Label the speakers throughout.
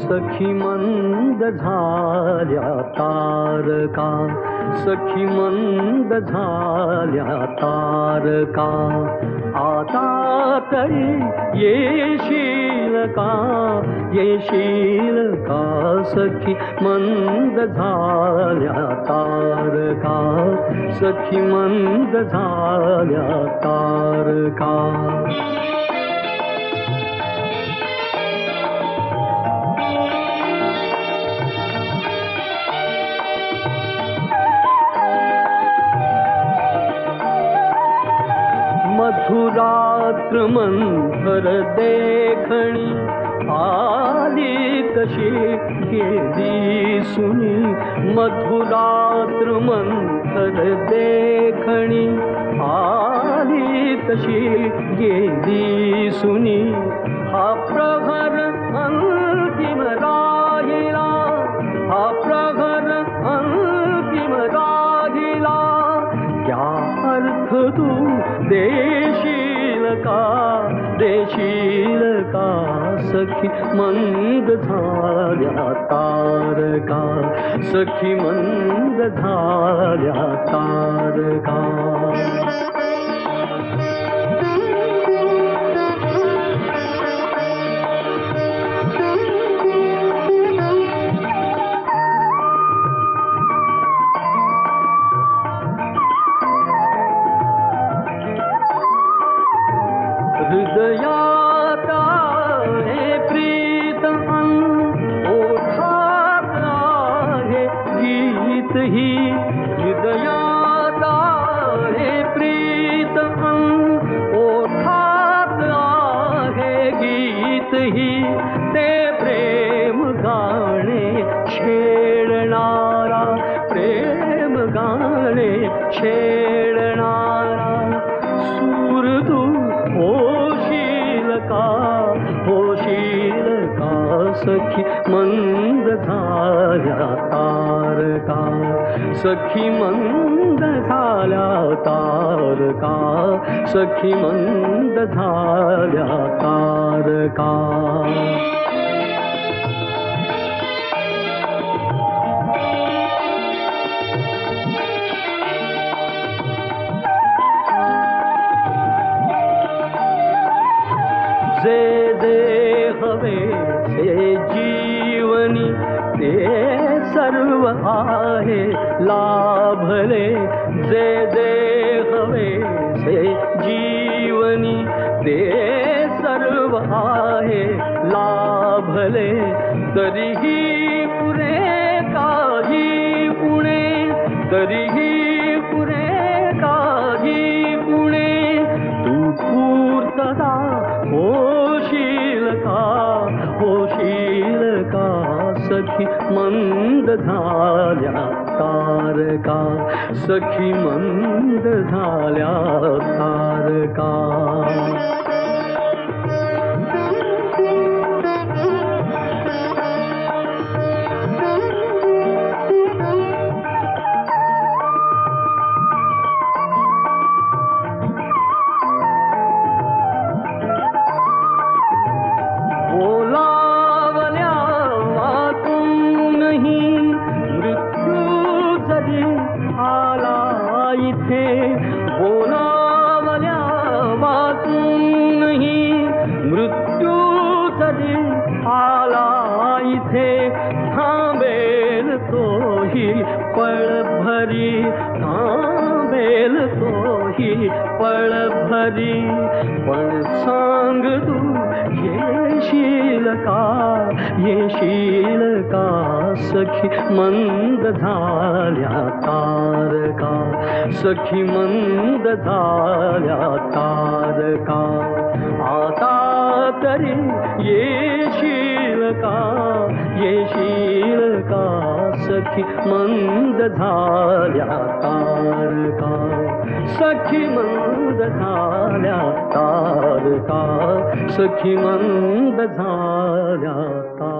Speaker 1: सखी मंद झाल्या तारका, सखी मंद झाल्या तारका, आता तरी येशील का, येशील का सखी मंद झाल्या तारका, सखी मंद झाल्या तारका. मधुरात्र मंथर देखणी, आली तशी गेली सुनी, मधुरात्र मंथर देखणी, आली तशी गेली सुनी. हा प्रहर अंतिम राहिला, हा प्रहर अंतिम राहिला, क्या अर्थ तू देशील का, देशील का सखी मंद झाल्या तारका, सखी मंद झाल्या तारका. हृदयात आहे प्रीत अन ओठात आहे गीत ही, हृदयात आहे प्रीत अन ओठात आहे गीत ही. ते प्रेम गाणे छेडणारा, प्रेम गाणे छेडणारा सूर तू होशील का, होशील का सखी मंद झाल्या तारका, सखी मंद झाल्या तारका, सखी मंद झाल्या तारका. जे जे हवे से जीवनी, ते सर्व आहे लाभले, जे जे हवे से जीवनी, ते सर्व आहे लाभले. तरीही पुरे काही पुणे, तरीही पुरे काही पुणे, तू पूर्तता होशील का, होशील का सखी मंद झाल्या तारका, सखी मंद झाल्या तारका. बोलावल्या वाचूनही मृत्यू जरी आला इथे, थांबेल तोही पळभरी, थांबेल तोही पळभरी. पण सांग तू येशील का, येशील का सखी मंद झाल्या तारका, सखी मंद झाल्या तारका. आता तरी येशील का, येशील का सखी मंद झाल्या तारका, सखी मंद झाल्या तारका, सखी मंद झाल्या तारका.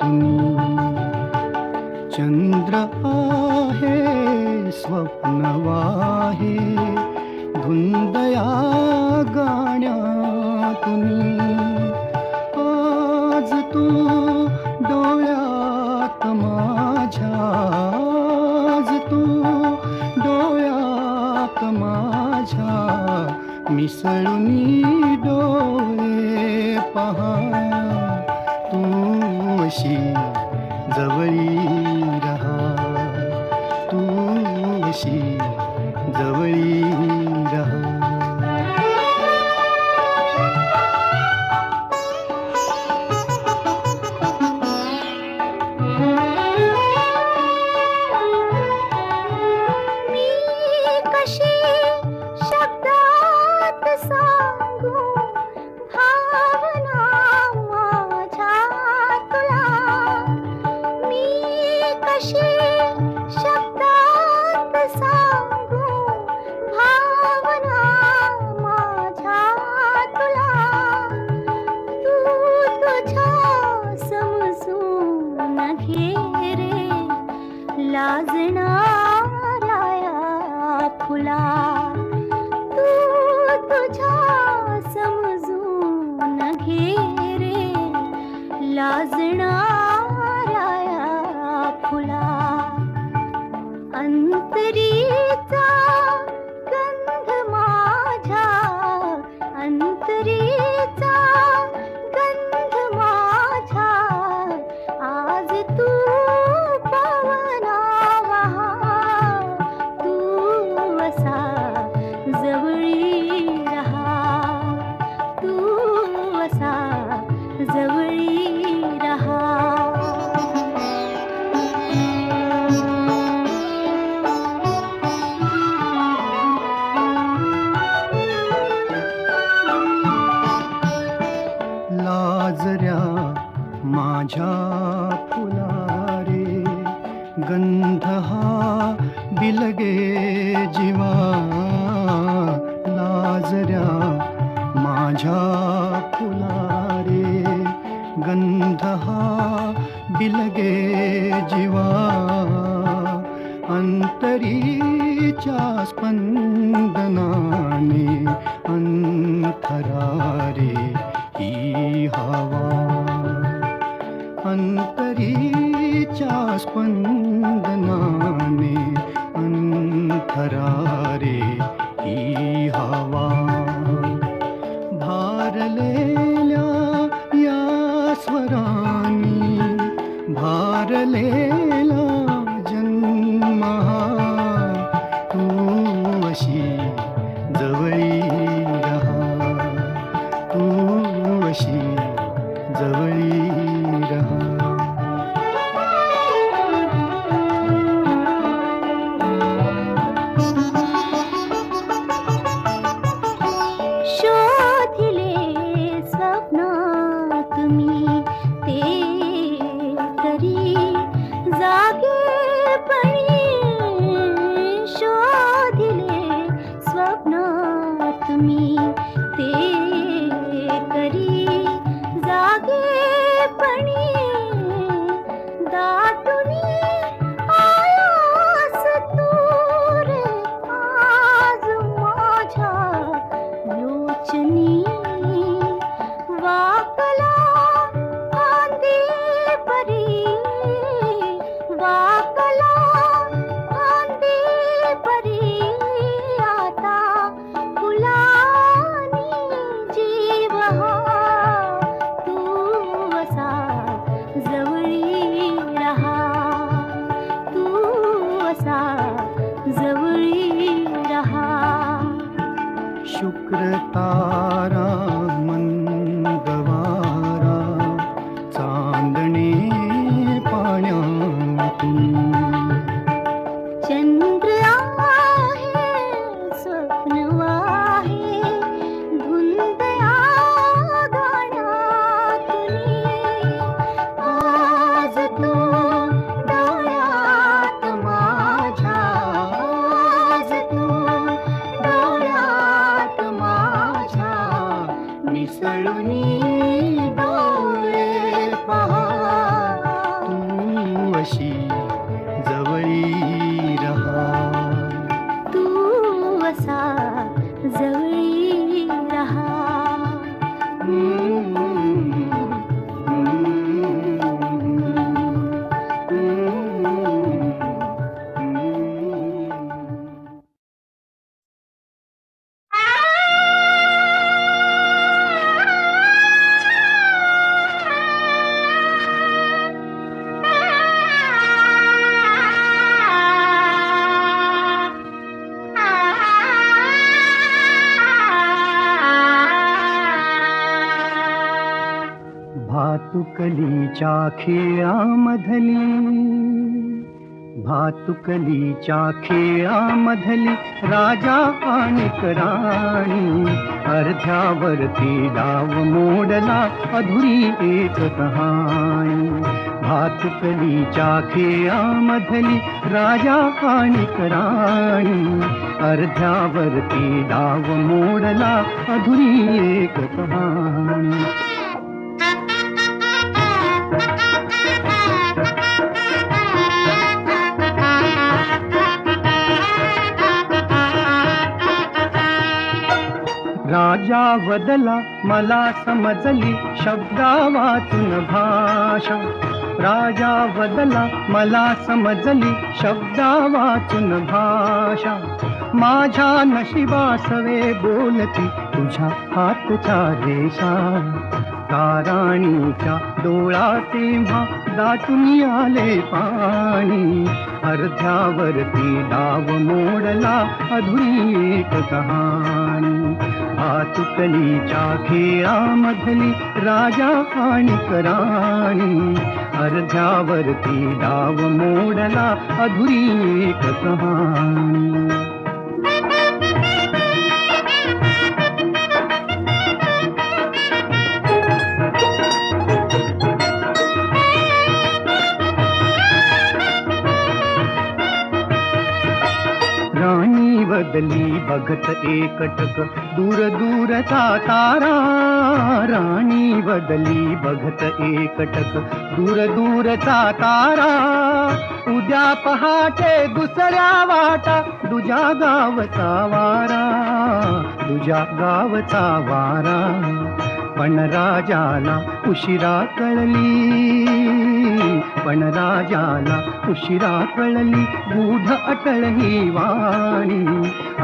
Speaker 2: तुम्ही. चंद्र आहे स्वप्न वाहे धुंदया गाण्यातुनी. आज तू डोळ्यात माझ्या, आज तू डोळ्यात माझ्या मिसळुनी डोळे पहा. तू अशी जवळी रहा, तू अशी जवळी रहा.
Speaker 3: मी कशी शब्दात सांगू भावना माझ्या तुला. मी कशी शब्दात सांगू भावना माझ्या तुला. तू तुझ्या समजून घे रे लाजणाऱ्या फुला. तू तुझ्या समजून घे रे लाजणाऱ्या फुला. अंतरीचा गंध माझ्या, अंतरीचा गंध माझ्या आज तू पवना वहा. तू असा जवळी रहा, तू असा जवळी रहा.
Speaker 2: लाजऱ्या माझ्या फुला रे गंध हा बिलगे जीवा. लाजऱ्या माझ्या फुला रे गंध हा बिलगे जीवा. अंतरीच्या स्पंदनाने अंतरारे ही हवा. अंतरीच्या स्पंदनाने अंतरारे ही हवा. भारलेल्या या स्वरांनी भारलेला जन्म हा. तू अशी जवळी रहा, तू अशी जवळी रहा. भातुकलीच्या खेळामधली, भातुकलीच्या खेळामधली राजा आणि राणी, अर्ध्यावरती डाव मोडला अधुरी एक कहाणी. भातुकलीच्या खेळामधली राजा आणि राणी, अर्ध्यावरती डाव मोडला अधुरी एक कहाणी. राजा वदला मला समजली शब्दा वाचून भाषा, राजा वदला मला समजली शब्दा वाचून भाषा. माझ्या नशिबासवे बोलती तुझ्या हातच्या रेषा, ताराणीच्या डोळा तेव्हा दाटून आले पाणी, अर्ध्यावरती डाव मोडला अधुरी एक कहाणी. भातुकलीच्या खेळामधली राजा आणि राणी, अर्ध्यावरती डाव मोडला अधुरी एक कहाणी. राणी बदली बघत एकटक दूर दूरचा तारा, राणी बदली बघत एकटक दूर दूरचा तारा. उद्या पहाटे दुसऱ्या वाटा तुझ्या गावचा वारा, तुझ्या गावचा वारा. पण राजाला उशिरा कळली, पण राजाला उशिरा कळली गूढ अटळ ही वाणी,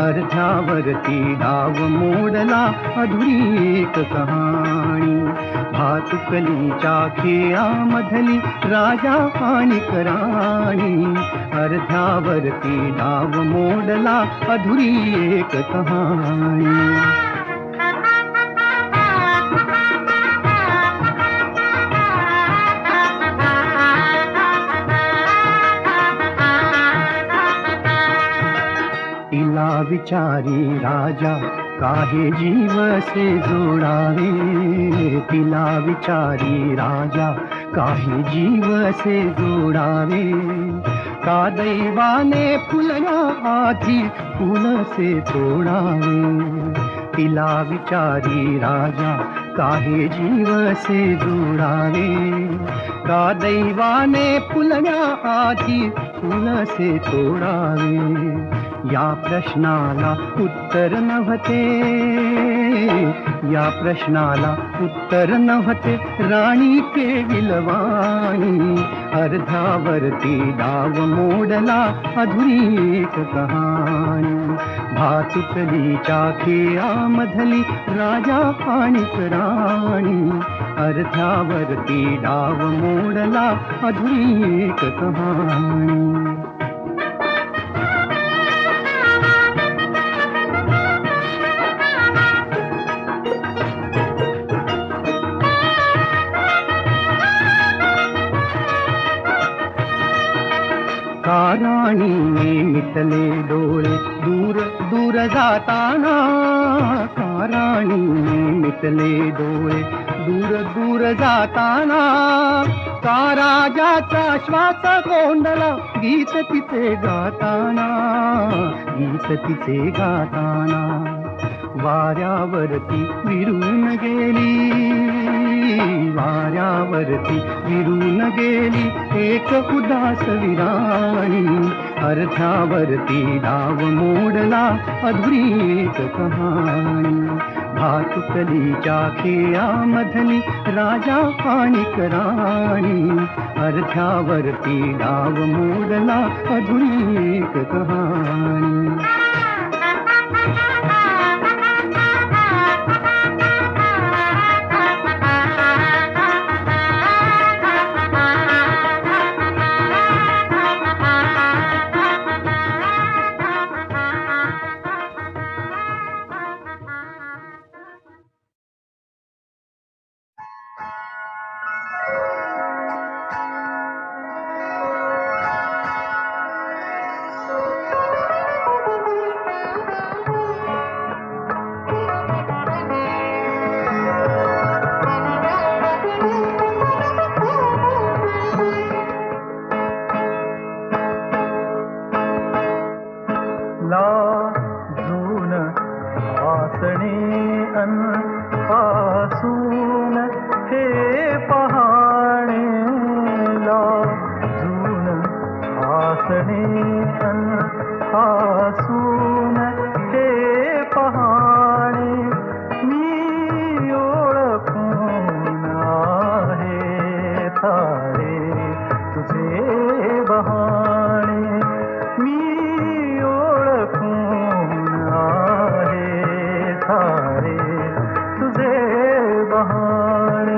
Speaker 2: अर्ध्यावरती डाव मोडला अधुरी एक कहाणी. भातुकलीच्या खेळामधली राजा आणि राणी, अर्ध्यावरती डाव मोडला अधुरी एक कहाणी. तिला विचारी राजा काहे जीव से जोडावे, तिला विचारी राजा काहे जीव से जोडावे. का दैवाने फुलना आधी फूल से तोडावे, तिला विचारी राजा काहे जीव से जोडावे. का दैवाने फुलना आधी फूल से तोडावे. या प्रश्नाला उत्तर नव्हते, या प्रश्नाला उत्तर नव्हते राणी केविलवाणी, अर्ध्यावरती डाव मोडला अधुरी एक कहाणी. भातुकलीच्या खेळामधली राजा आणि राणी, अर्ध्यावरती डाव मोडला अधुरी एक कहाणी. का राणीने मिटले डोळे दूर दूर जाताना, का राणीने मिटले डोळे दूर दूर जाताना. का राजाचा श्वास कोंडला गीत तिचे गाताना, गीत तिचे गाताना. वाऱ्यावरती विरून गेली, वाऱ्यावरती विरून गेली एक उदास विराणी, अर्ध्यावरती डाव मोडला अधुरी एक कहाणी. भातुकलीच्या खेळामधली राजा आणि राणी, अर्ध्यावरती डाव मोडला अधुरी एक कहाणी. सारे तुझे बहाणे मी ओळखून आहे सारे तुझे बहाणे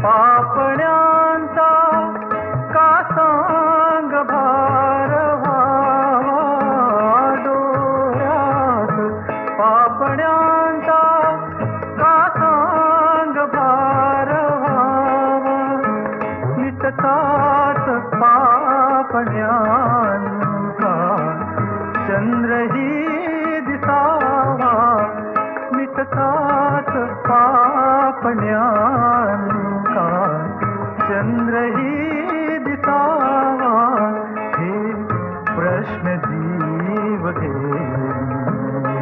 Speaker 2: पापण्यांचा का सांग भार व्हावा डोळ्यात पापण्यांचा का सांग भार व्हावा मिटतात पापण्यांचा चंद्रही दिसावा मिटतात पापण्यांचा चंद्रही दिसावा हे प्रश्न जीव घे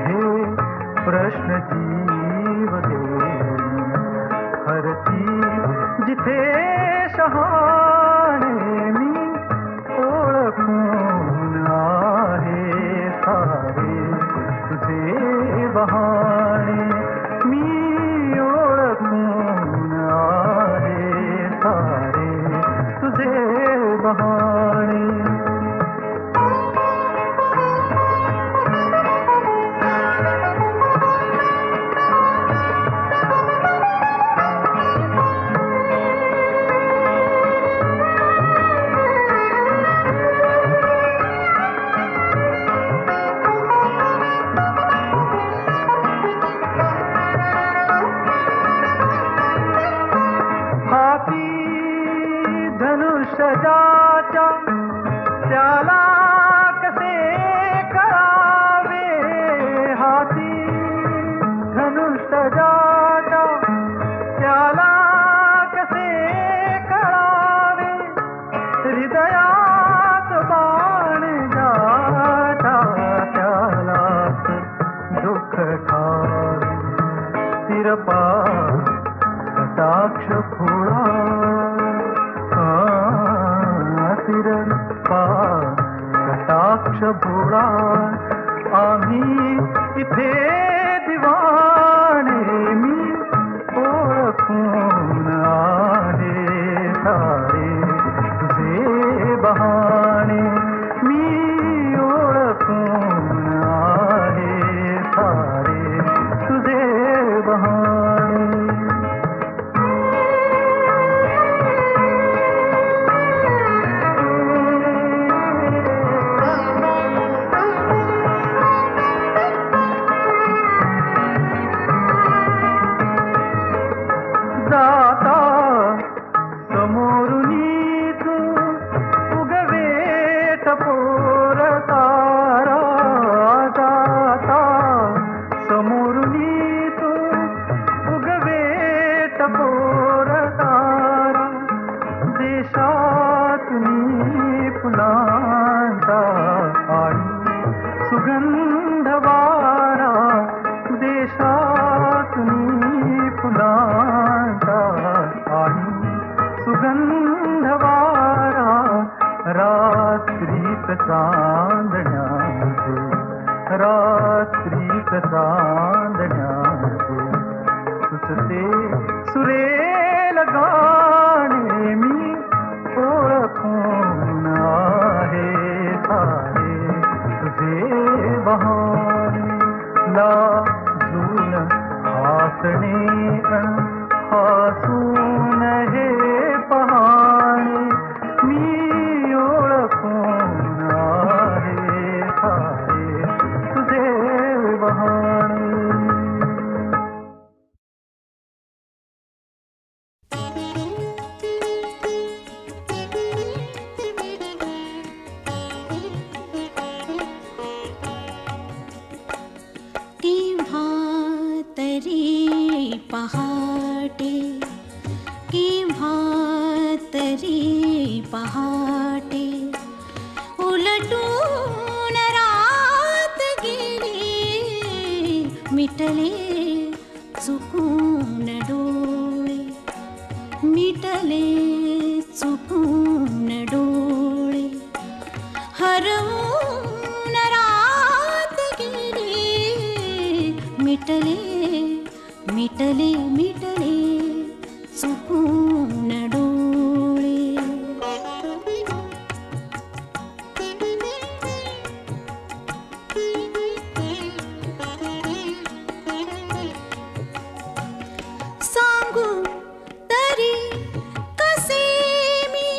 Speaker 2: हे प्रश्न जीव घे हरती जिथे शहाणे मी ओळखून आहे सारे तुझे बहाणे मी ओळखून आहे सारे तुझे बहाणे धनुष्यजाच्या त्याला कसे कळावे हाती धनुष्यजाच्या त्याला कसे कळावे हृदयात बाण जाता त्यालाच दुःख ठावे तिरपा कटाक्ष फुळा कटाक्ष भोळा आम्ही इथे दिवाणे मी ओळखून आहे सारे तुझे बहाणे मी ओळखून आहे सारे तुझे बहाणे जाता समोरुनी तू उगवेट पोर तारा जाता समोरुनी तू उगवेट पोर तारा देशातून फुलांचा आणि सुगंध वारा देशातून फुलांचा आणि सुगंध वारा रात्रीत चांदण्याचे रात्रीत चांदण्याचे सुचते सुरेल गाणे मी ओळखून आहे सारे तुझे बहाणे लाजून हसणे हसून हे पहाणे मी ओळखून आहे सारे तुझे बहाणे
Speaker 3: पहाटे केव्हा तरी पहाटे उलटून रात गेली मिटले चुकून मिटले चुकून डोळे हरवून रात गेली मिटले मिटले मिटले चुकून डोळे सांगू तरी कसे मी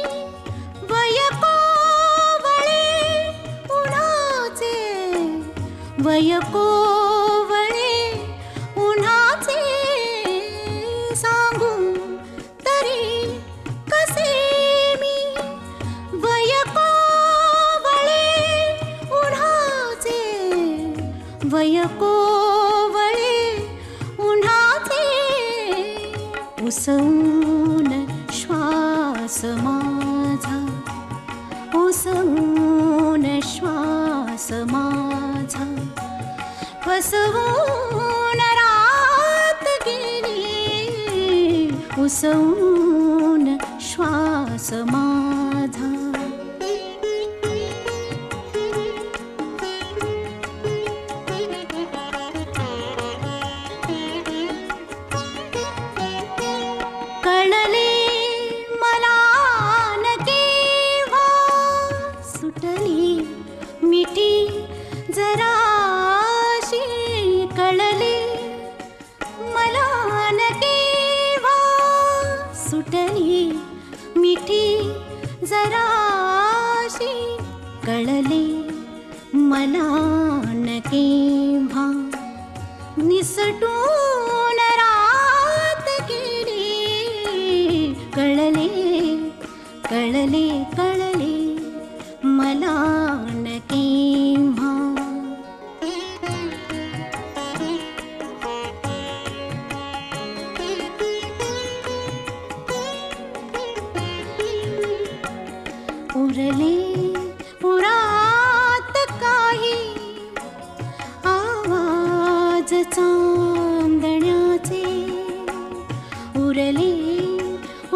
Speaker 3: वय कोवळे उन्हाचे वय कोवळे उन्हाचे सांगू तरी कसे मी वय कोवळे उन्हाचे वय कोवळे उन्हाचे उसवून श्वास माझा उसवून श्वास माझा फसवून रात गेली उसवून श्वास माझा कळले मला न केव्हा सुटली मिठी जराशी कळले मला न केव्हा सुटली मिठी जराशी कळले मला न केव्हा निसटून रात गेली कळले कळले कळले मला न केव्हा उरले उरात काही आवाज चांदण्याचे उरले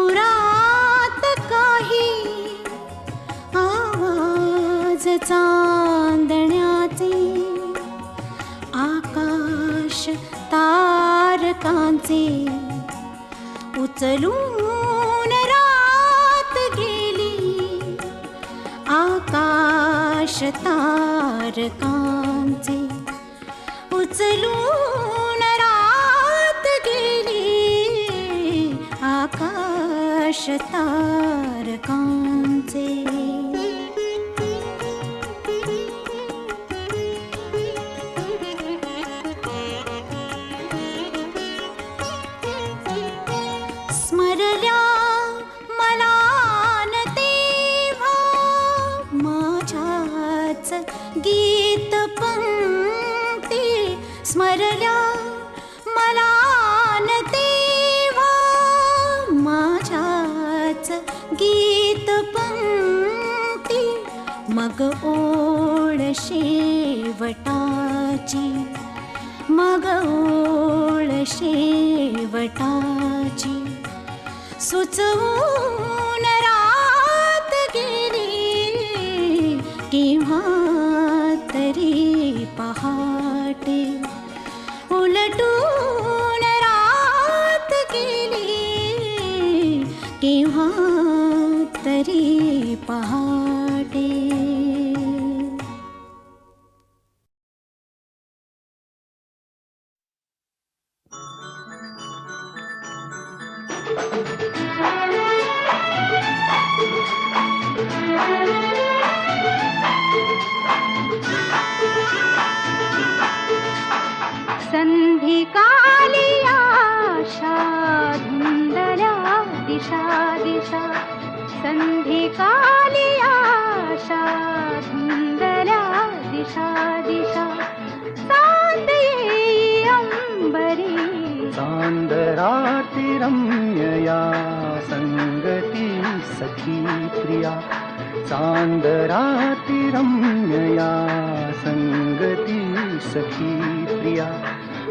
Speaker 3: उरात काही आवाज चांदण्याचे आकाश तारकांचे उचलून रात गेली आकाश तारकांचे उचलून रात गेली आकाश तारकांचे स्मरल्या मला न तेव्हा माझ्याच गीत पंक्ती स्मरल्या मला न तेव्हा माझ्याच गीत पंक्ती मग ओळ शेवटाची मग ओळ शेवटाची सुचवून रात गेली केव्हा तरी पहाटे उलटून रात गेली केव्हा तरी पहाटे
Speaker 4: संधिकाली आशा धुंदल्या दिशा दिशा संधिकाली आशा धुंदल्या दिशा दिशा चांद येई अंबरी
Speaker 2: चांदराती रम्यया संगती सखी प्रिया चांदराती रम्यया संगती सखी प्रिया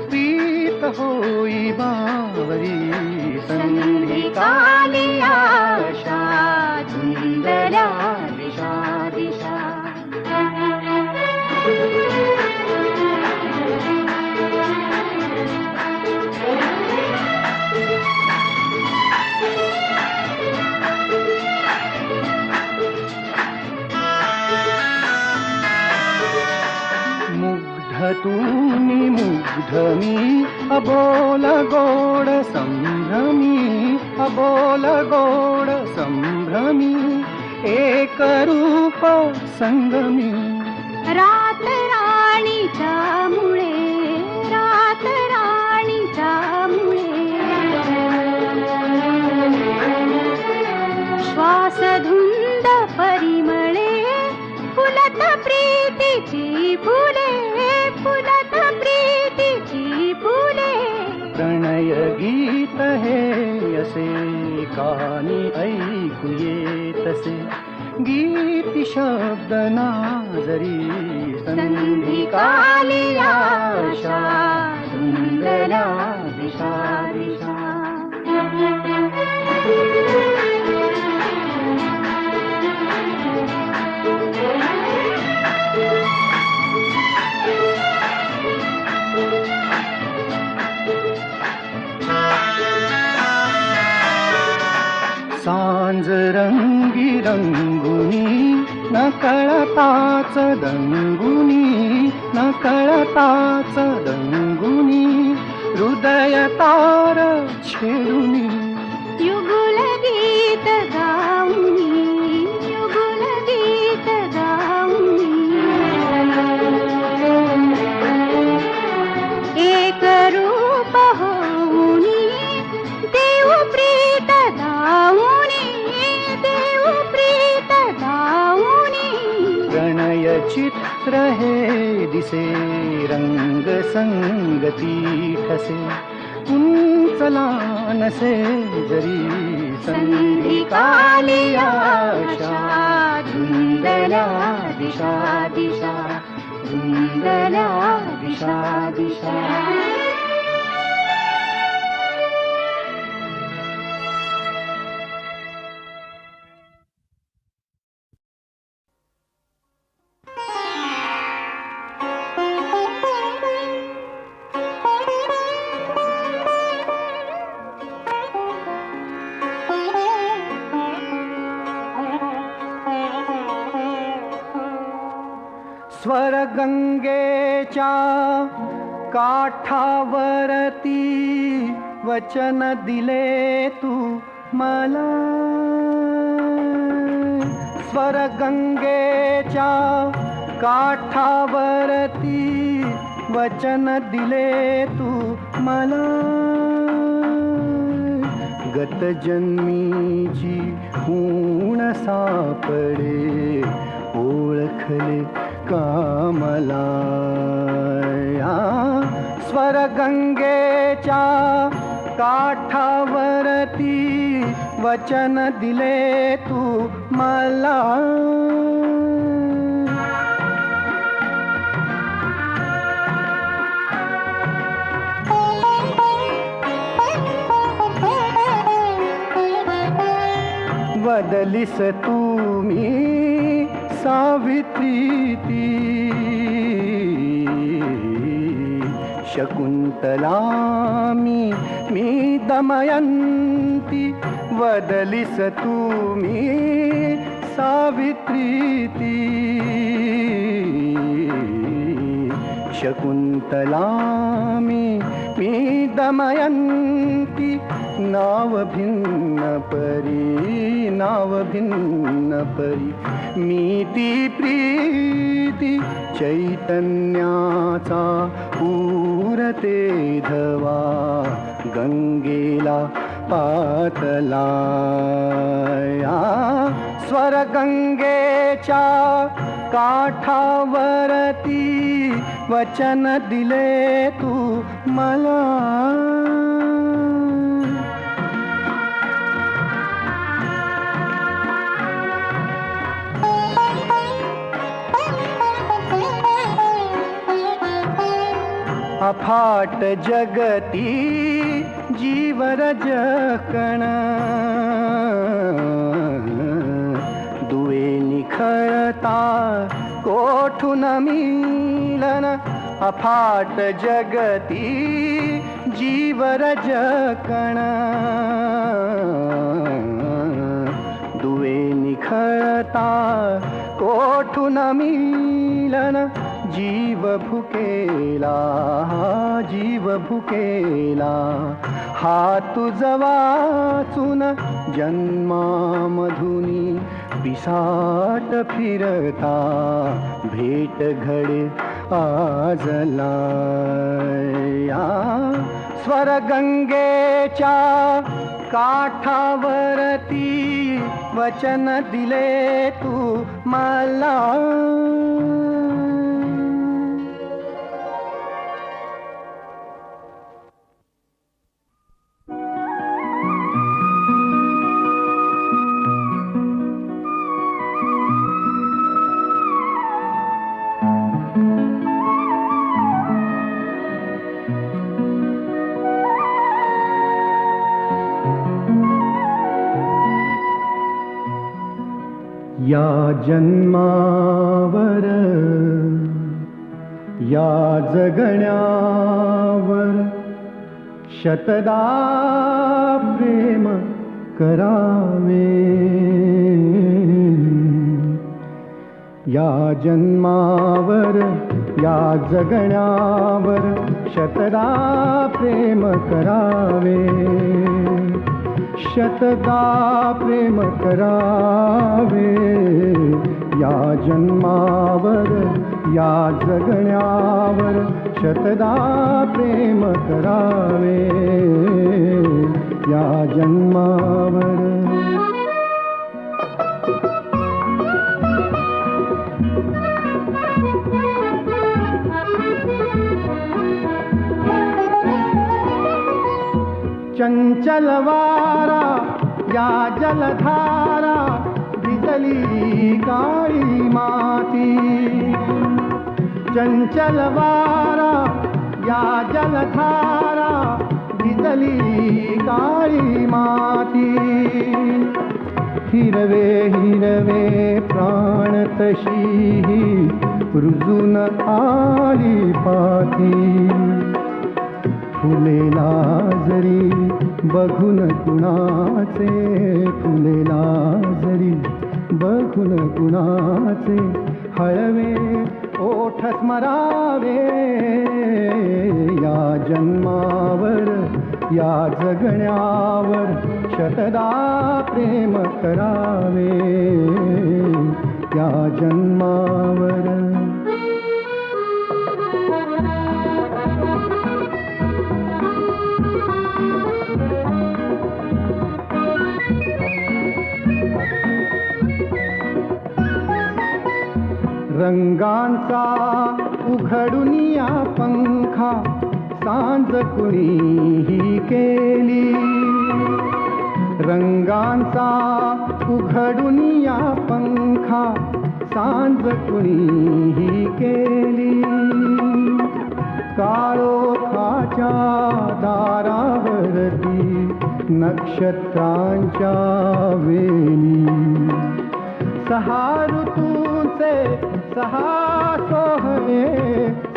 Speaker 2: प्रीत होई बावरी संधिकाली तुम्ही मुग्ध मी अबोल गोड संभ्रमी अबोल गोड संभ्रमी एक रूप संगमी
Speaker 4: रात राणीच्या मुळे रात राणीच्या मुळे श्वास धुंद परिमळे फुलत प्रीतीची फुले फुलत प्रीतीची फुले
Speaker 2: प्रणय गीत हे असे कानी ऐकू येतसे गीती शब्द नाजरी संधी काली आशा सुंदरा दिशा दिशा सांज रंगी रंगुनी न कळताच दंगुनी न कळताच दंगुनी हृदय तार छेडुनी
Speaker 4: युगुल गीत गाऊनी युगुल गीत गाऊनी एक रूप होऊनी देव प्रीत दाऊनी देव प्रीत दाऊनी
Speaker 2: प्रणय चित्र हे दिसे रंग संगती ठसे उंचला नसे जरी संधी काली आशा धुंदल्या दिशा दिशा धुंदल्या दिशा दिशा स्वर्गंगेच्या काठावरती वचन दिले तू मला स्वर्गंगेच्या काठावरती वचन दिले तू मला गत जन्मीची ऊण सापडे ओळखले कामला स्वर्गंगेच्या काठावरती वचन दिले तू मला बदलिस तुम्ही सावित्री ती शकुंतला मी दमयंती बदलिस तुम्ही सावित्री ती शकुंतला मी दमयंती नाव भिन्न परी मी ती प्रीती चैतन्याचा पूरते धवा गंगेला पातला स्वर्गंगेच्या काठावरती वचन दिले तू मला अफाट जगती जीवरज कण दुवे निखळता कोठून मिलन अफाट जगती जीवरज कण दुवे निखळता कोठून मिलन जीव भुकेला, जीव भुकेला, हा तुझ वाचून जन्मामधुनी पिसाट फिरता भेट घडे आजला. स्वरगंगेच्या काठावरती वचन दिले तू मला. या जन्मावर या जगण्यावर शतदा प्रेम करावे. या जन्मावर या जगण्यावर शतदा प्रेम करावे. शतदा प्रेम करावे. या जन्मावर या जगण्यावर शतदा प्रेम करावे. या जन्मावर चंचल वारा या जलधारा भिजली काळी माती. चंचल वारा या जलधारा भिजली काळी माती. हिरवे हिरवे प्राण तशी रुजून आली पाती. फुलेला जरी बघून कुणाचे, फुलेला जरी बघून कुणाचे, हळवे ओठ स्मरावे. या जन्मावर या जगण्यावर शतदा प्रेम करावे. या जन्मावर रंगांचा उघडुनिया पंखा सांज कुणीही केली. रंगांचा उघडुनिया पंखा सांज कुणीही केली. काळोखाच्या दारावरती नक्षत्रांच्या वेली. सहा ऋतूंचे सहा सोहळे,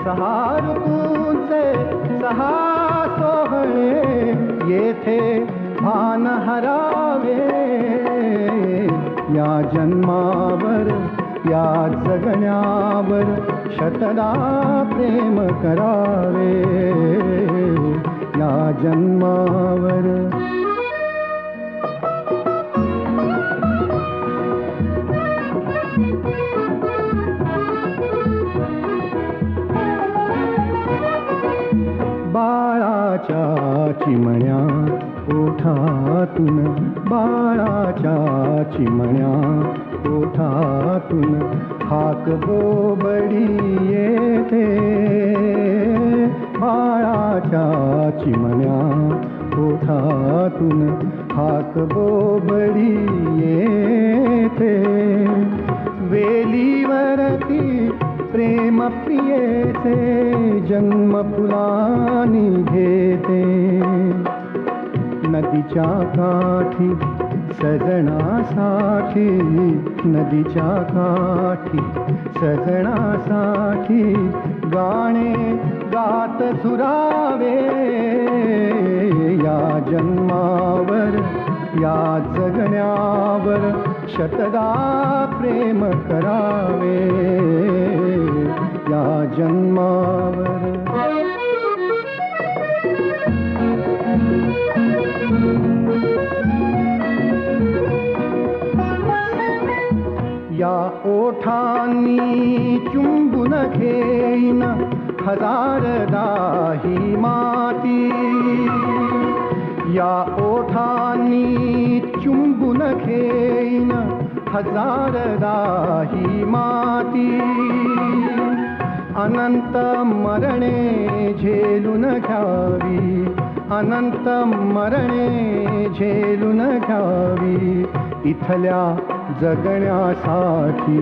Speaker 2: सहा ऋतूंचे सहा सोहळे, येथे भान हरावे. या जन्मावर या जगण्यावर शतदा प्रेम करावे. या जन्मावर बाळाच्या चिमण्या ओठातून, बाळाच्या चिमण्या ओठातून हाक बोबडी येते. बाळाच्या चिमण्या ओठातून हाक बोबडी येते. वेलीवरती प्रेम प्रियेचे जन्म फुलानी घेते. नदीच्या काठी सजनासाठी, नदीच्या काठी सजनासाठी गाणे गात झुरावे. या जन्मावर या जगण्यावर शतदा प्रेम करावे या जन्मावर. या ओठांनी चुंबुन घेईन हजारदा ही माती. या ओठांनी चुंबुन घेईन हजारदा ही माती. अनंत मरणे झेलून घ्यावी, अनंत मरणे झेलून घ्यावी इथल्या जगण्यासाठी.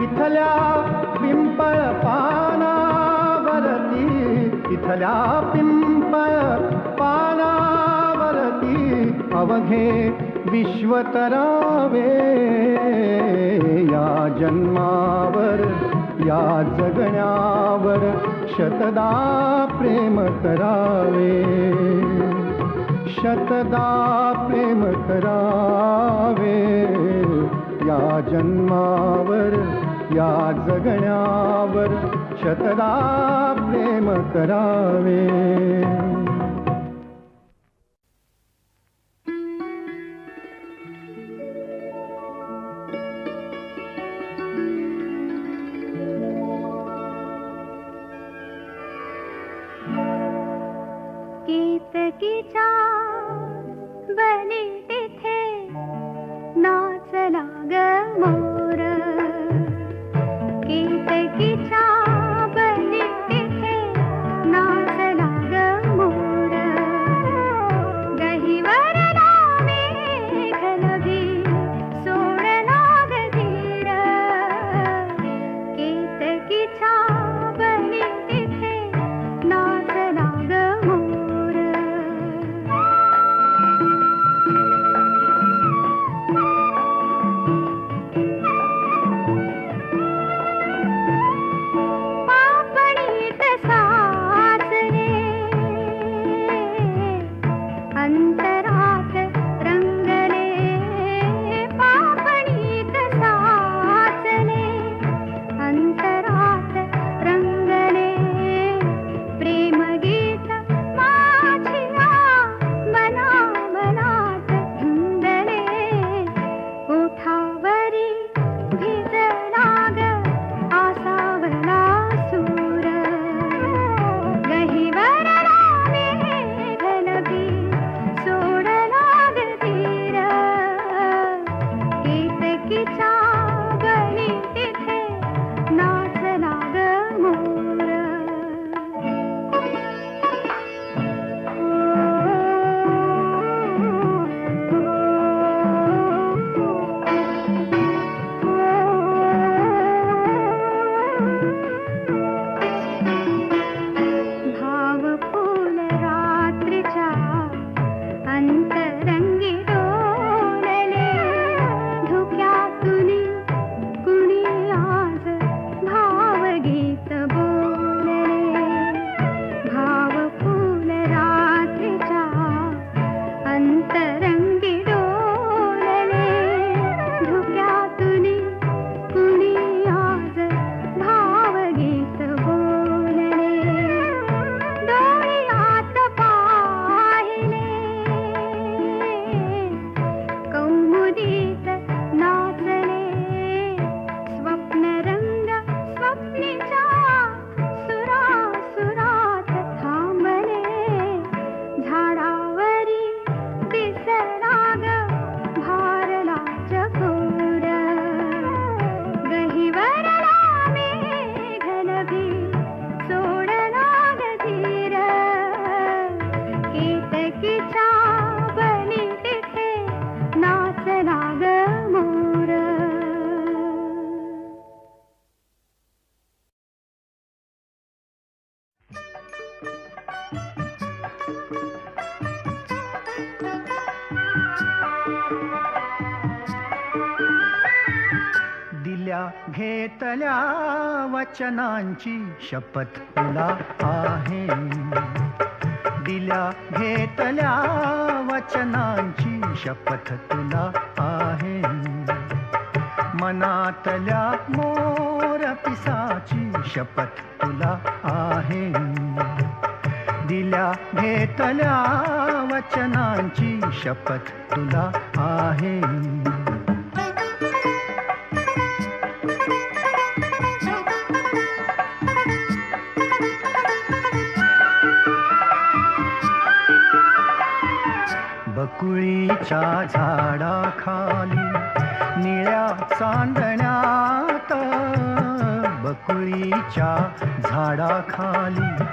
Speaker 2: इथल्या पिंपळ पानावरती, इथल्या पिंपळ पानावरती अवघे विश्व तरावे या जन्मावर या जगण्यावर शतदा प्रेम करावे शतदा प्रेम करावे या जन्मावर या जगण्यावर शतदा प्रेम करावे.
Speaker 4: केतकीच्या बनी तिथे नाचला ग मोर. केतकीच्या बनी तिथे नाचला ग मोर. गहिवरला मेघनभी सोडला ग धीर. केतकीच्या बनी तिथे नाचला ग मोर.
Speaker 2: घेतल्या वचनांची शपथ तुला आहे. दिल्या घेतल्या वचनांची शपथ तुला आहे. मनातल्या मोर पिसाची शपथ तुला आहे. दिल्या घेतल्या वचनांची शपथ तुला आहे. बकुळीच्या झाडाखाली निळ्या चांदण्यात, बकुळीच्या झाडाखाली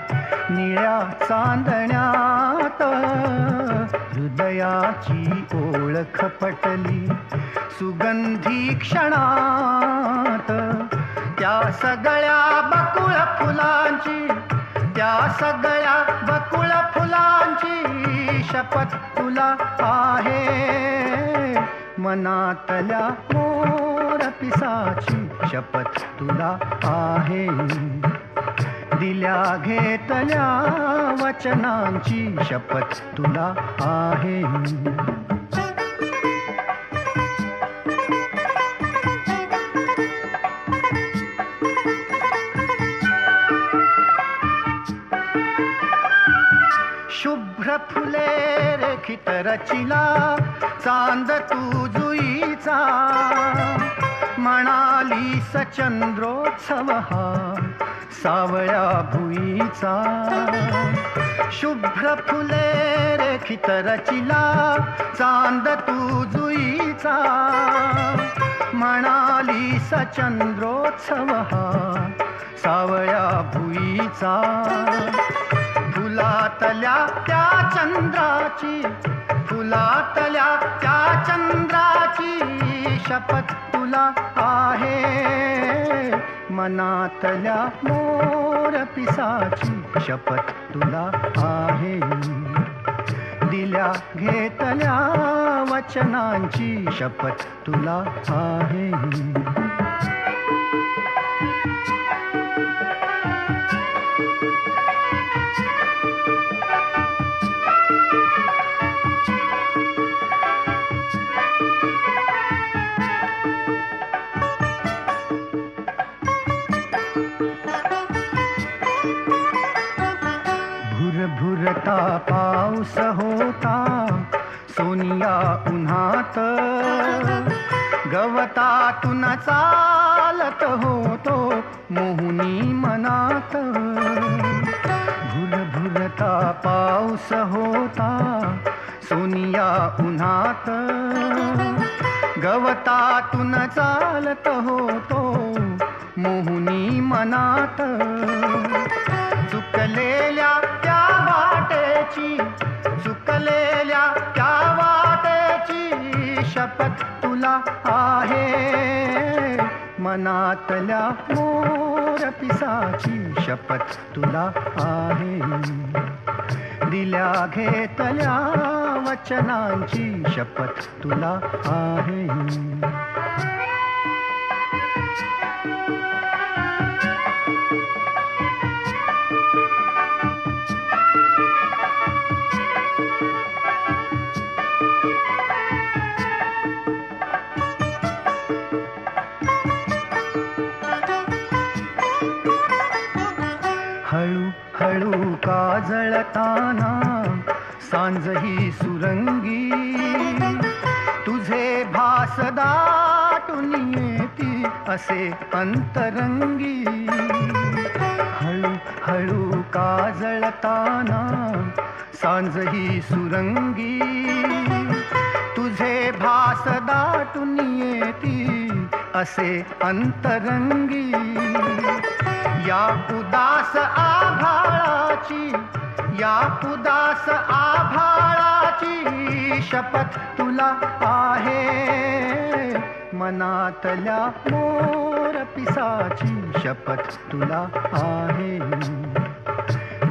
Speaker 2: निळ्या चांदण्यात हृदयाची ओळख पटली सुगंधी क्षणात. त्या सगळ्या बकुळ फुलांची, त्या सगळ्या बकुळ फुलांची शपथ तुला आहे. मनातल्या मोर पिसाची शपथ तुला आहे. दिल्या घेतल्या वचनांची शपथ तुला आहे. शुभ्र फुले रेखित रचिला चांद तू जुईचा, म्हणाली सचंद्रोत्सव हा सावळ्या भुईचा. शुभ्र फुले रेखित रचिला चांद तू जुईचा, म्हणाली सचंद्रोत्सव हा सावळ्या भुईचा. फुलातल्या त्या चंद्राची, फुलातल्या त्या चंद्राची शपथ तुला आहे. मनातल्या मोर पिसाची शपथ तुला आहे. दिल्या घेतल्या वचनांची शपथ तुला आहे. भुरभुरता पाऊस होता सोनिया उन्हात, गवतातून चालत होतो मोहुनी मनात. भुरभुरता पाऊस होता सोनिया उन्हात, गवतातून चालत होतो मोहुनी मनात. चुकलेल्या त्या वाटेची, चुकलेल्या त्या वाटेची शपथ तुला आहे. मनातल्या मोर पिसाची शपथ तुला आहे. दिल्या घेतल्या वचनांची शपथ तुला आहे. हळू हळू काजळताना सांज ही सुरंगी, तुझे भास दाटून येती असे अंतरंगी. हळू हळू काजळताना सांज ही सुरंगी, तुझे भास दाटून येती असे अंतरंगी. या उदास आभाळाची, या उदास आभाळाची शपथ तुला आहे. मनातल्या मोर पिसाची शपथ तुला आहे.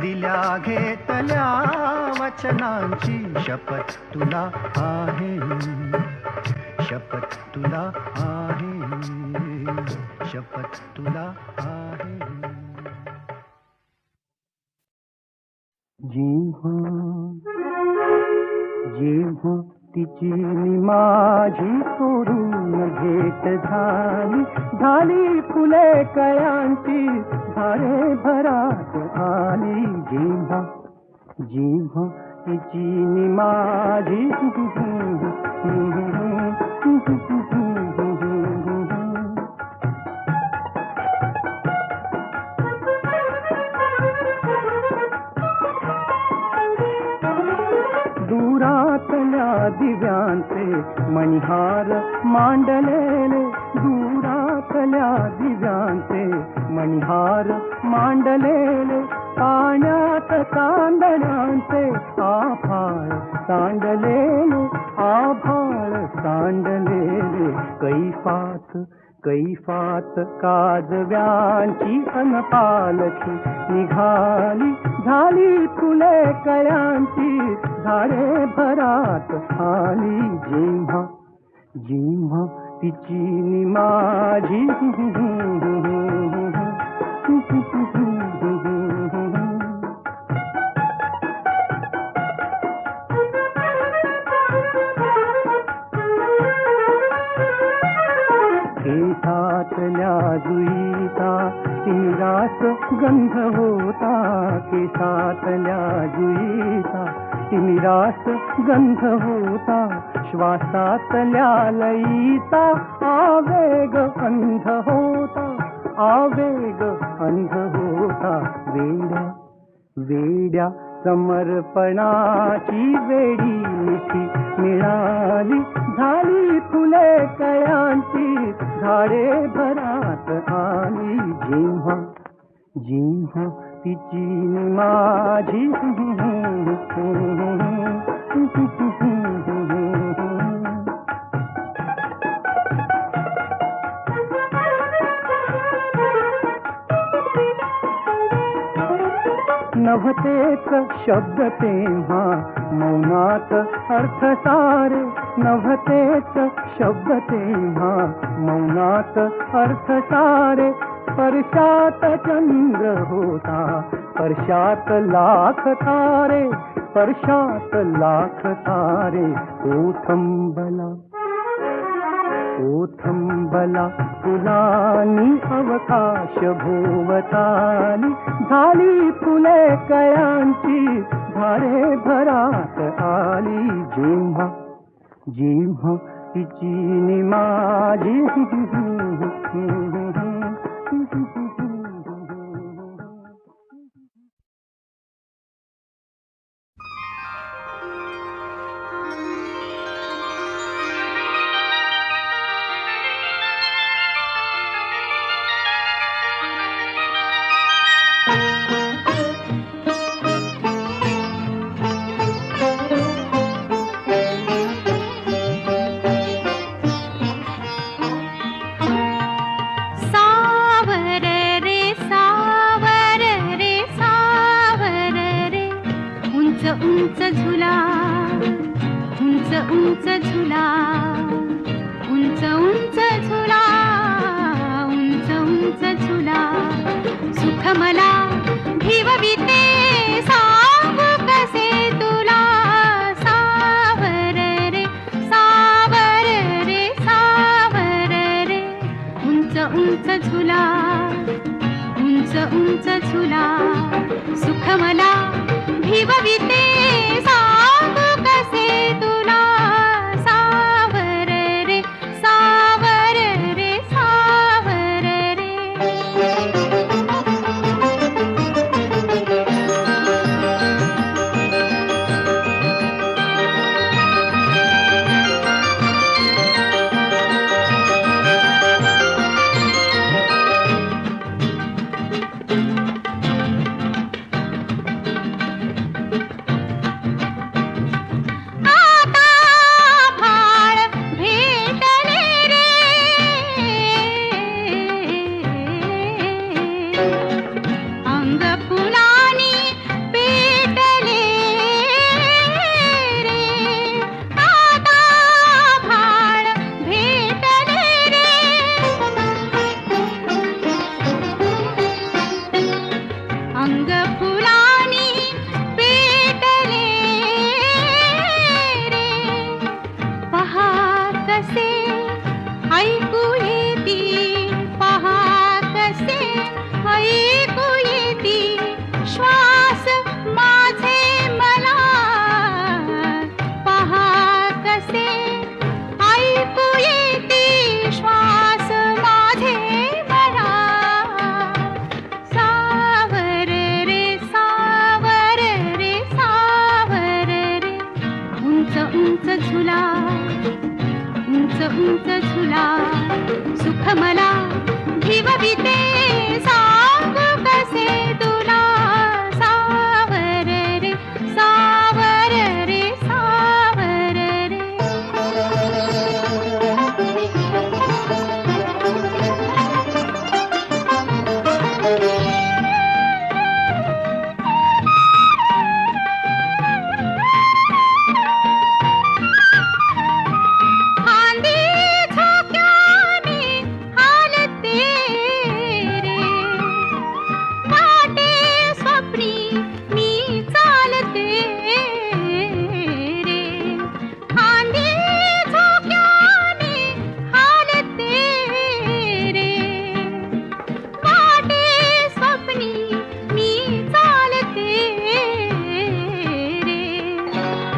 Speaker 2: दिल्या घेतल्या वचनांची शपथ तुला आहे. शपथ तुला आहे. शपथ तुला आहे. जी जेव्हा तिची नि माझी तोरून भेट झाली, झाली फुले कळ्यांची झाडे भरात आली. जेव्हा जेव्हा तिची नि माझी दुरातल्या दिव्यांचे मणिहार मांडलेले, दुरातल्या दिव्यांचे मणिहार मांडलेले, पाण्यात तांदळांचे आभाळ सांडलेले, आभाळ सांडलेले. कैफात कैफात काजव्यांची अनपालखी निघाली, झाली फुले कळ्यांची झाडे भरात आली. जेव्हा जेव्हा तिची नि माझी केसातल्या जुईचा तिमिरास गंध होता, केसातल्या जुईचा तिमिरास गंध होता, श्वासातल्या लयीचा आवेग अंध होता, आवेग अंध होता. वेड्या वेड्या समर्पणाची वेडी मिठी मिळाली, झाली फुले कळ्यांची झाडे भरात आली. जेव्हा जेव्हा तिची नि माझी नव्हतेच शब्द तेव्हा मौनात अर्थ सारे, नव्हतेच शब्द तेव्हा मौनात अर्थ सारे. स्पर्शात चंद्र होता, स्पर्शात लाख तारे, स्पर्शात लाख तारे. ओथंबला ओथंबला फुलांनी अवकाश भोवताली, झाली फुले कळ्यांची झाडे भरात आली. जेव्हा जेव्हा तिची नि माझी
Speaker 4: उंच झुला, उंच उंच झुला, उंच उंच झुला, उंच उंच झुला. सुख मला भिवविते सांगू कसे तुला. सावर रे सावर रे सावर रे. उंच उंच झुला, उंच उंच झुला. सुख मला भिवविते सांगू कसे तुला. सावर रे सावर रे सावर रे. कसे ऐकू येते श्वास माझे मला. सावर रे सावर रे सावर रे. उंच उंच झुला उंच उंच झुला. सुख मला जीवविते सांगू कसे तुला. सावर रे सावर रे सावर रे. फांदी झोक्याने हालते रे. वाटे स्वप्नी मी चालते रे. फांदी झोक्याने हालते रे. वाटे स्वप्नी मी चालते रे.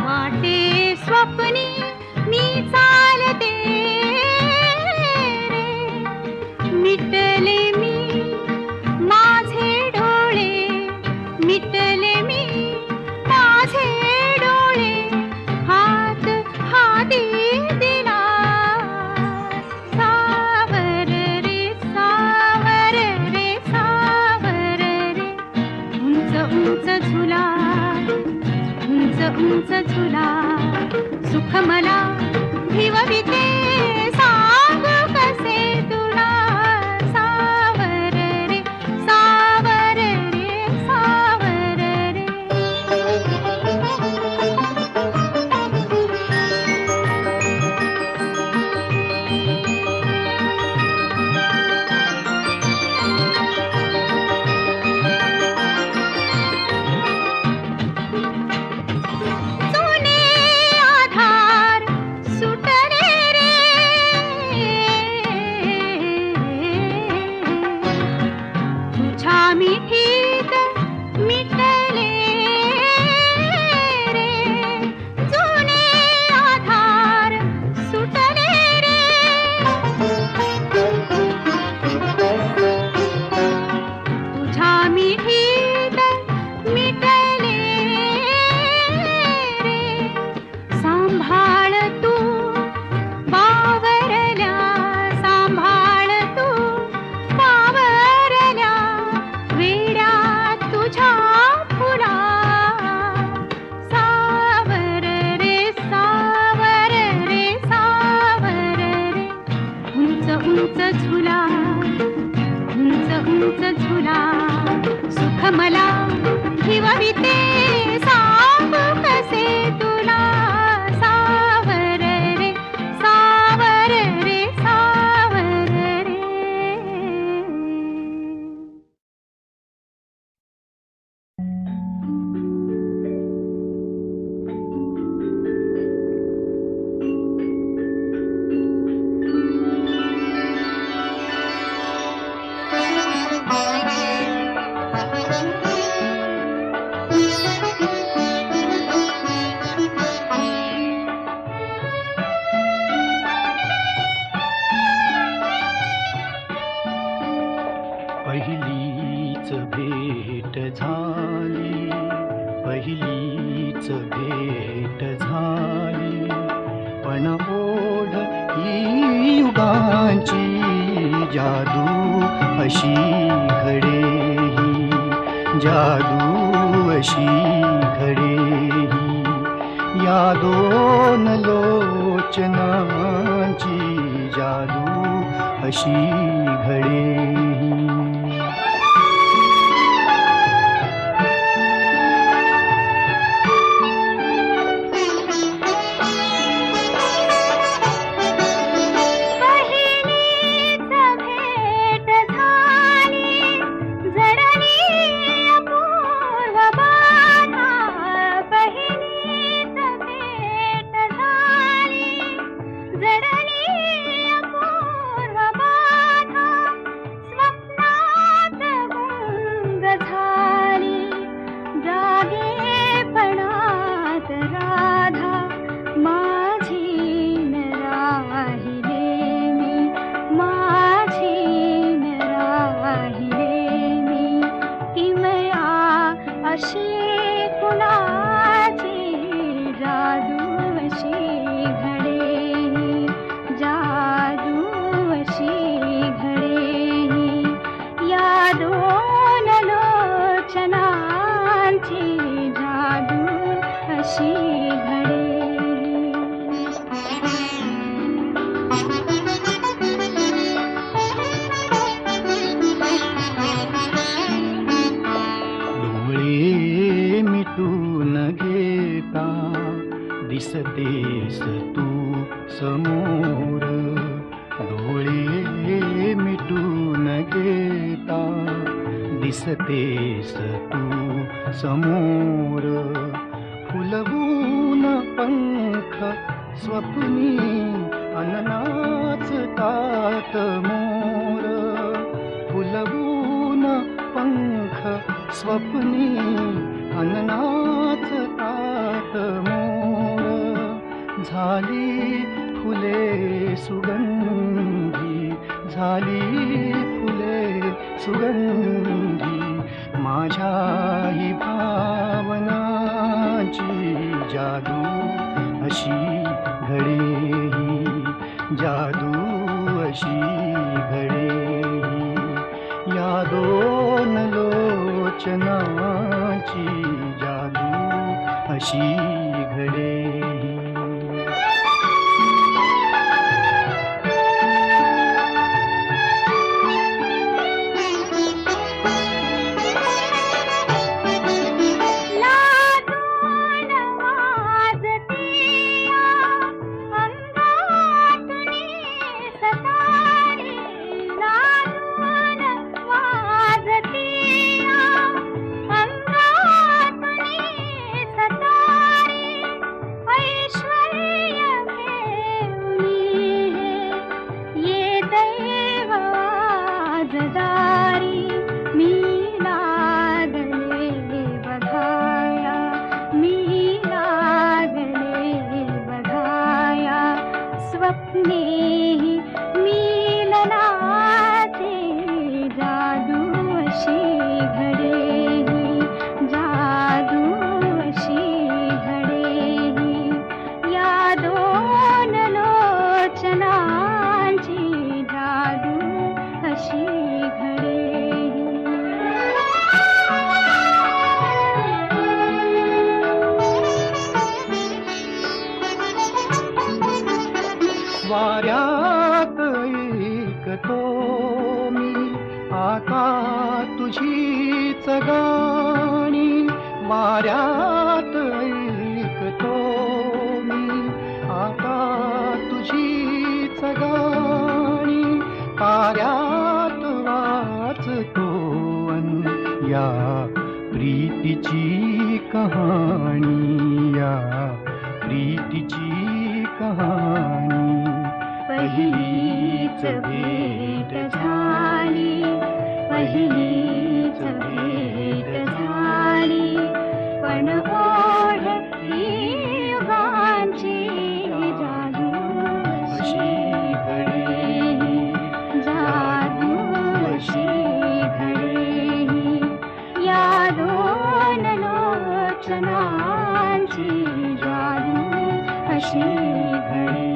Speaker 4: वाटे स्वप्नी मी चालते रे. मिटले मी माझे डोळे मिटले मी माझे डोळे. हात हाती दिला. सावर रे सावर रे सावर रे. उंच उंच झुला उंच उंच झुला. सुख मला जीवविते सांगू कसे तुला. सावर रे सावर रे सावर रे. जुने आधार सुटले रे. तुझ्या मिठीत मिटले रे. जुने आधार सुटले रे. तुझ्या मिठीत मिटले रे. सांभाळ तू बावरल्या सांभाळ तू बावरल्या. वेड्या तुझ्या फुला. सावर रे सावर रे सावर रे. उंच उंच झुला उंच उंच झुला. सुख मला जीवविते सांगू कसे तुला. सावर रे सावर रे सावर रे.
Speaker 2: पहिलीच भेट झाली पहिलीच भेट झाली. पण ओढ ही युगांची जादू अशी घडेही जादू अशी घडेही. या दोन लोचनांची जादू अशी घडेही.
Speaker 4: जडली अपूर्व बाधा. अशी घडे जादू अशी घडे या दोन लोचनांची जादू अशी घडे
Speaker 2: मिटून घेता दिसतेस तू समोर डोळे मिटून घेता दिसतेस तू समोर फुलवून पंख स्वप्नी अननाचतात मोर फुलवून पंख स्वप्नी अननाचतात मोर झाली फुले सुगंधी झाली फुले सुगंधी माझ्या ही भावनाची जादू अशी घडे जादू अशी घडे या दोन लोचनाची जादू अशी घडे वाऱ्यात ऐकतो मी आता तुझीच गाणी वाऱ्यात ऐकतो मी आता तुझीच गाणी ताऱ्यात वाचतो या प्रीतीची कहाणी या प्रीतीची कहाणी
Speaker 4: पहिलीच भेट झाली पहिलीच भेट झाली पण ओढ ही युगांची जादू
Speaker 2: अशी घडे
Speaker 4: जादू अशी घडे या दोन लोचनांची जादू अशी घडे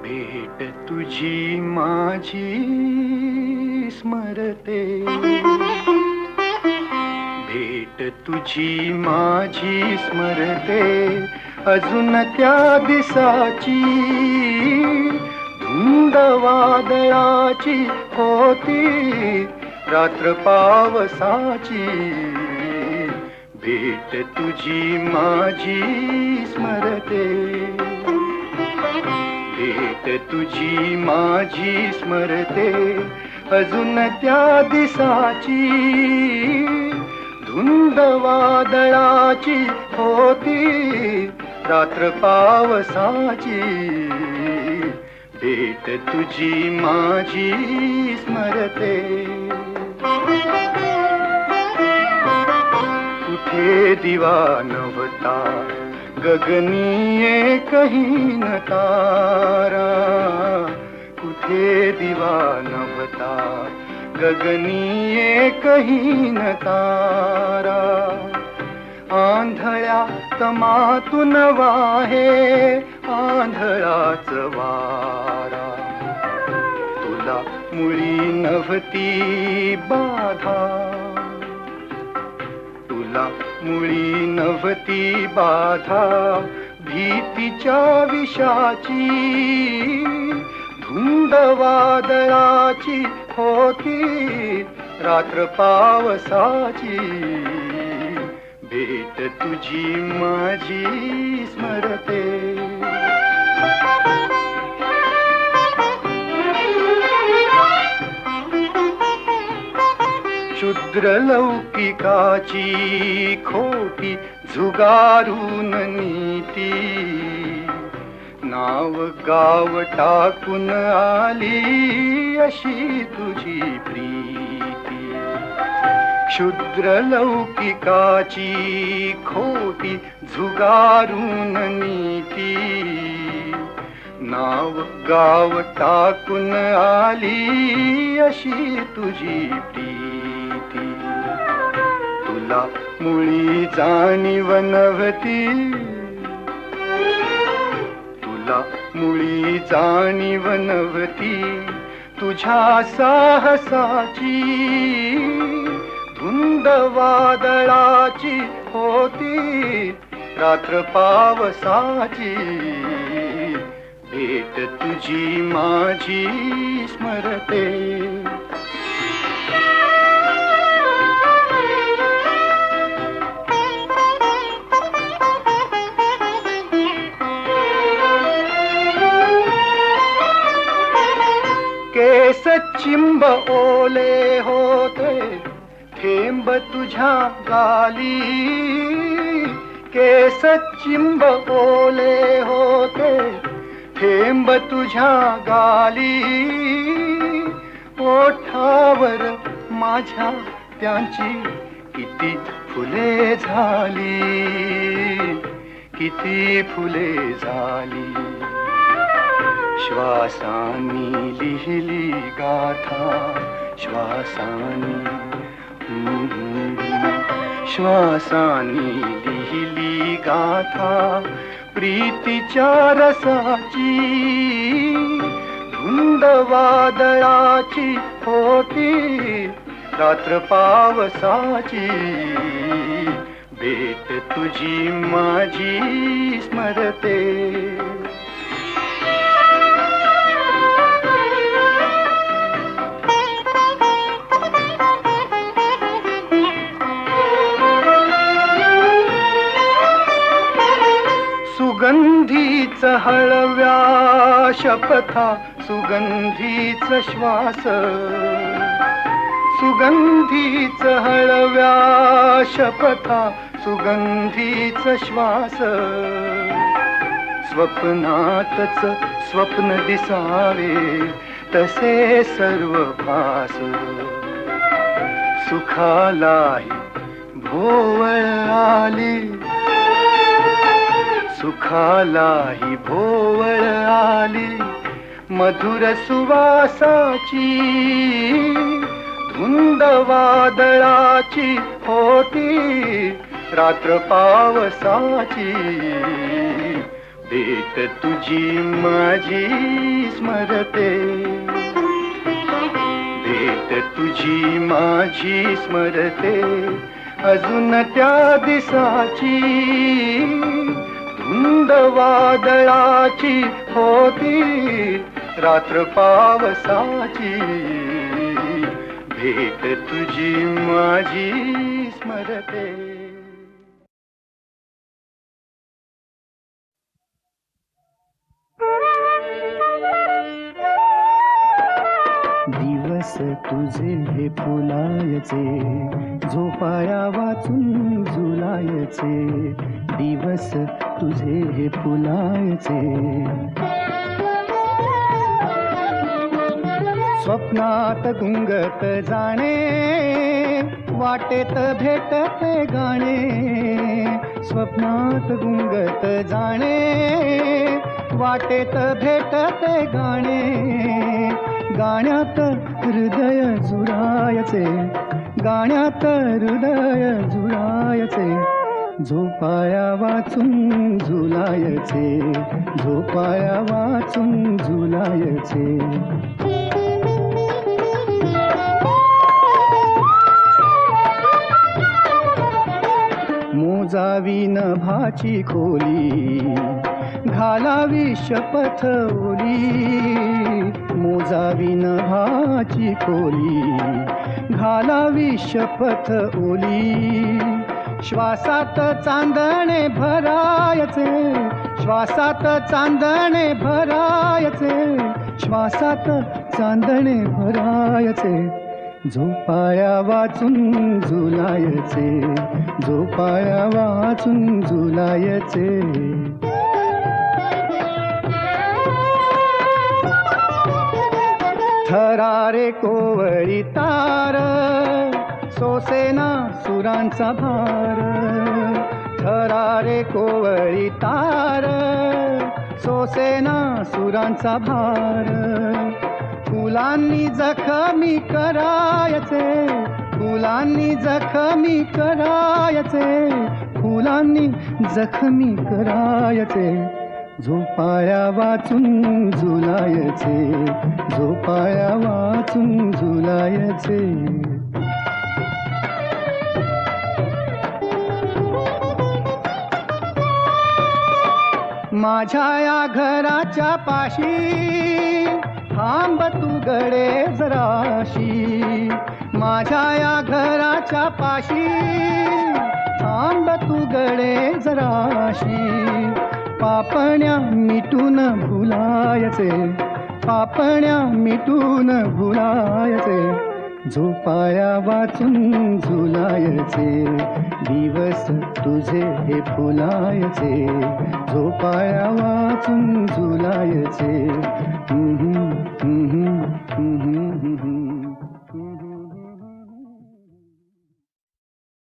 Speaker 2: भेट तुझी माझी स्मरते भेट तुझी माझी स्मरते अजून त्या दिसाची धुंद वादळाची होती रात्र पावसाची भेट तुझी माझी स्मरते भेट तुझी माझी स्मरते अजून त्या दिसाची धुंद वादळाची होती रात्र पावसाची भेट तुझी माझी स्मरते कुठे दिवा नव्हता गगनीय कहीं न तारा कुठे दिवा नव्हता गगनी एकही न तारा. आंधळ्या तमातून वाहे आंधळाच वारा. तुला मुळी नव्हती बाधा, तुला मुळी नव्हती बाधा. भीतीच्या विषाची धुंद वादळाची होती रात्र पावसाची. भेट तुझी माझी स्मरते. क्षुद्र लौकिकाची खोटी झुगारून नीती. नाव गाव टाकून आली अशी तुझी प्रीती. क्षुद्र लौकिकाची खोटी झुगारून नीती. नाव गाव टाकून आली अशी तुझी प्रीती. तुला मुळी जाणीव नव्हती, तुला मुळी जाणीव नव्हती. तुझ्या साहसाची धुंद वादळाची होती रात्र पावसाची. भेट तुझी माझी स्मरते. केस चिंब ओले होते थेंब तुझ्या गाली. केस चिंब ओले होते थेंब तुझ्या गाली. ओठावर माझ्या त्यांची किती फुले झाली, किती फुले झाली. श्वासानी लिहिली गाथा, श्वासानी श्वासानी लिहिली गाथा. प्रीतीच्या रसाची धुंद वादळाची होती रात्र पावसाची. भेट तुझी माझी स्मरते. सुगंधीच हळव्या शपथा, सुगंधीच श्वास. सुगंधीच हळव्या शपथा, सुगंधीच श्वास. स्वप्नातच स्वप्न दिसावे तसे सर्व भास. सुखालाही भोवळ आली, सुखालाही भोवळ आली. मधुर सुवासाची धुंद वादळाची होती रात्र पावसाची. भेट तुझी माझी स्मरते. भेट तुझी माझी स्मरते. अजून त्या दिसाची धुंद वादळाची होती रात्र पावसाची. भेट तुझी माझी स्मरते.
Speaker 5: दिवस तुझे हे फुलायचे, झोपाया वाचून झुलायचे. दिवस तुझे हे फुलायचे. स्वप्नात गुंगत जाणे, वाटेत भेटत गाणे. स्वप्नात गुंगत जाणे, वाटेत भेटत गाणे. गाण्यात हृदय जुळायचे, गाण्यात हृदय जुळायचे, झोपाया वाचून झुलायचे, झोपाया वाचून झुलायचे. मोजावी नभाची खोली, घालावी शपथ ओली, मोजावी नभाची खोली, घालावी शपथ ओली. श्वासात चांदणे भरायचे, श्वासात चांदणे भरायचे, श्वासात चांदणे भरायचे, झोपाया वाचून झुलायचे, झोपाया वाचून झुलायचे. थरारे कोवळी तार, सोसेना सुरांचा भार, थरारे कोवळी तार, सोसेना सुरांचा भार. फुलांनी जखमी करायचे, फुलांनी जखमी करायचे, फुलांनी जखमी करायचे, झोपाया वाचून झुलायचे, झोपाया वाचून झुलायचे. माझ्या या घराच्या पाशी थांब तू गडे जराशी, माझ्या या घराच्या पाशी थांब तू गडे जराशी. पापण्या मिटून भुलायचे, पापण्या मिटून भुलायचे, झोपाया वाचून झुलायचे, दिवस तुझे हे फुलायचे, झोपाया वाचून झुलायचे.